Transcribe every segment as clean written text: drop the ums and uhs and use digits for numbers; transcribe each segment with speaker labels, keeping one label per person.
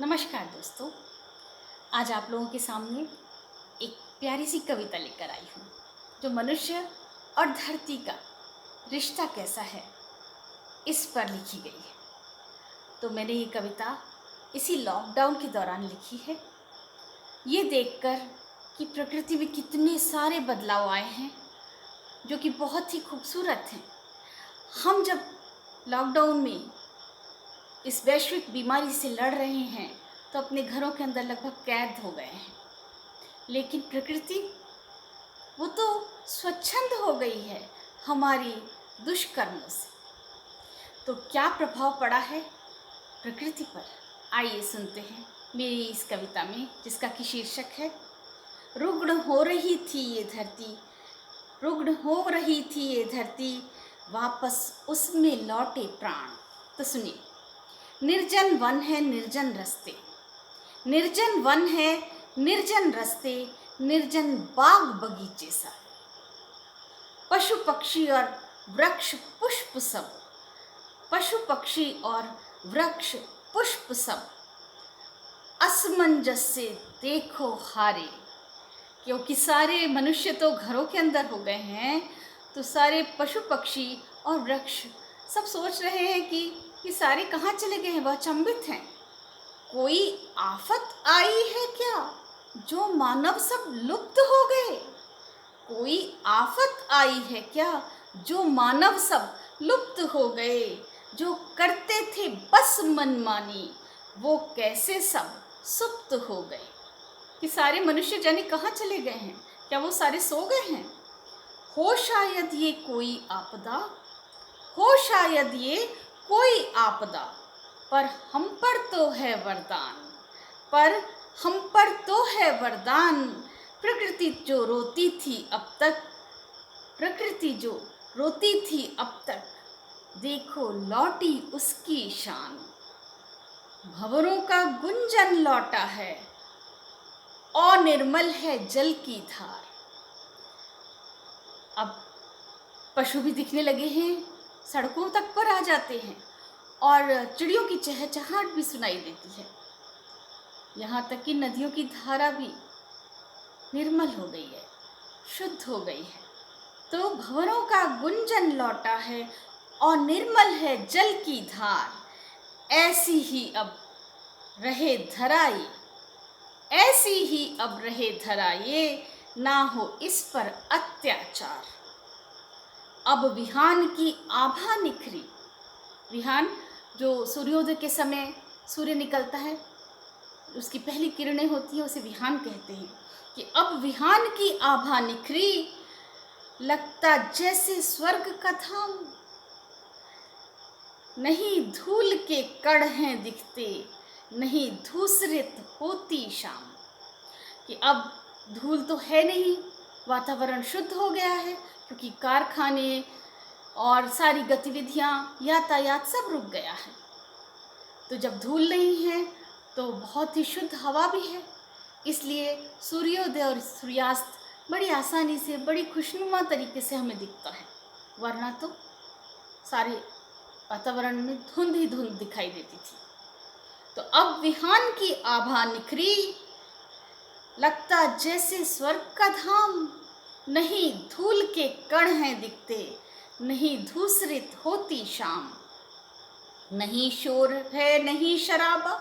Speaker 1: नमस्कार दोस्तों। आज आप लोगों के सामने एक प्यारी सी कविता लेकर आई हूँ जो मनुष्य और धरती का रिश्ता कैसा है इस पर लिखी गई है। तो मैंने ये कविता इसी लॉकडाउन के दौरान लिखी है, ये देखकर कि प्रकृति में कितने सारे बदलाव आए हैं जो कि बहुत ही खूबसूरत हैं। हम जब लॉकडाउन में इस वैश्विक बीमारी से लड़ रहे हैं तो अपने घरों के अंदर लगभग कैद हो गए हैं, लेकिन प्रकृति वो तो स्वच्छंद हो गई है हमारी दुष्कर्मों से। तो क्या प्रभाव पड़ा है प्रकृति पर, आइए सुनते हैं मेरी इस कविता में, जिसका कि शीर्षक है रुग्ण हो रही थी ये धरती, रुग्ण हो रही थी ये धरती, वापस उसमें लौटे प्राण। तो सुनिए। निर्जन वन है निर्जन रास्ते, निर्जन वन है निर्जन रास्ते, निर्जन बाग बगीचे सा, पशु पक्षी और वृक्ष पुष्प सब, पशु पक्षी और वृक्ष पुष्प सब असमंजस से देखो हारे। क्योंकि सारे मनुष्य तो घरों के अंदर हो गए हैं, तो सारे पशु पक्षी और वृक्ष सब सोच रहे हैं कि ये सारे कहाँ चले गए हैं, वह अचंभित हैं। कोई आफत आई है क्या जो मानव सब लुप्त हो गए? कोई आफत आई है क्या जो मानव सब लुप्त हो गए? जो करते थे बस मनमानी वो कैसे सब सुप्त हो गए? कि सारे मनुष्य जाने कहाँ चले गए हैं? क्या वो सारे सो गए हैं? हो शायद ये कोई आपदा, हो शायद ये कोई आपदा, पर हम पर तो है वरदान, पर हम पर तो है वरदान। प्रकृति जो रोती थी अब तक, प्रकृति जो रोती थी अब तक, देखो लौटी उसकी शान। भंवरों का गुंजन लौटा है और निर्मल है जल की धार। अब पशु भी दिखने लगे हैं, सड़कों तक पर आ जाते हैं और चिड़ियों की चहचहाहट भी सुनाई देती है। यहाँ तक कि नदियों की धारा भी निर्मल हो गई है, शुद्ध हो गई है। तो भंवरों का गुंजन लौटा है और निर्मल है जल की धार। ऐसी ही अब रहे धराई, ऐसी ही अब रहे धराए, ना हो इस पर अत्याचार। अब विहान की आभा निखरी, विहान जो सूर्योदय के समय सूर्य निकलता है, उसकी पहली किरणें होती हैं, उसे विहान कहते हैं। कि अब विहान की आभा निखरी, लगता जैसे स्वर्ग का धाम। नहीं धूल के कण हैं दिखते, नहीं धूसरित होती शाम। कि अब धूल तो है नहीं, वातावरण शुद्ध हो गया है, क्योंकि कारखाने और सारी गतिविधियां, यातायात सब रुक गया है। तो जब धूल नहीं है तो बहुत ही शुद्ध हवा भी है, इसलिए सूर्योदय और सूर्यास्त बड़ी आसानी से, बड़ी खुशनुमा तरीके से हमें दिखता है। वरना तो सारे वातावरण में धुंध ही धुंध दिखाई देती थी। तो अब विहान की आभा निखरी, लगता जैसे स्वर्ग का धाम। नहीं धूल के कण हैं दिखते, नहीं धूसरित होती शाम। नहीं शोर है नहीं शराबा,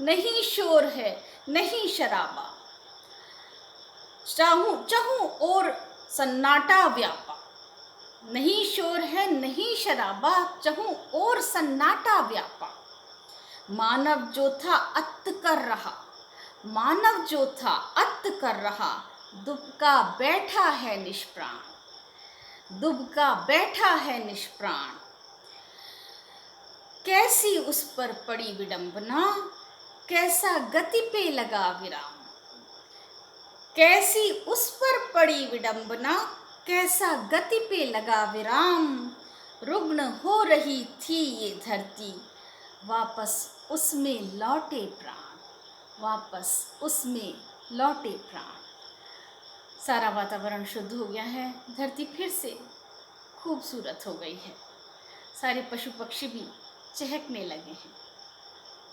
Speaker 1: नहीं शोर है नहीं शराबा, चाहूं चाहूं और सन्नाटा व्यापा। नहीं शोर है नहीं शराबा, चाहूं और सन्नाटा व्यापा। मानव जो था अत कर रहा, मानव जो था अत कर रहा, दुबका बैठा है निष्प्राण, दुबका बैठा है निष्प्राण। कैसी उस पर पड़ी विडंबना, कैसा गति पे लगा विराम। कैसी उस पर पड़ी विडंबना, कैसा गति पे लगा विराम। रुग्ण हो रही थी ये धरती, वापस उसमें लौटे प्राण, वापस उसमें लौटे प्राण। सारा वातावरण शुद्ध हो गया है, धरती फिर से खूबसूरत हो गई है, सारे पशु पक्षी भी चहकने लगे हैं।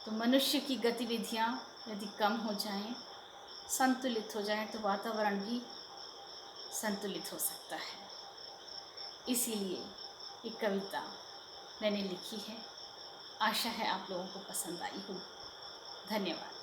Speaker 1: तो मनुष्य की गतिविधियाँ यदि कम हो जाएं, संतुलित हो जाएं, तो वातावरण भी संतुलित हो सकता है। इसीलिए ये कविता मैंने लिखी है। आशा है आप लोगों को पसंद आई होगी। धन्यवाद।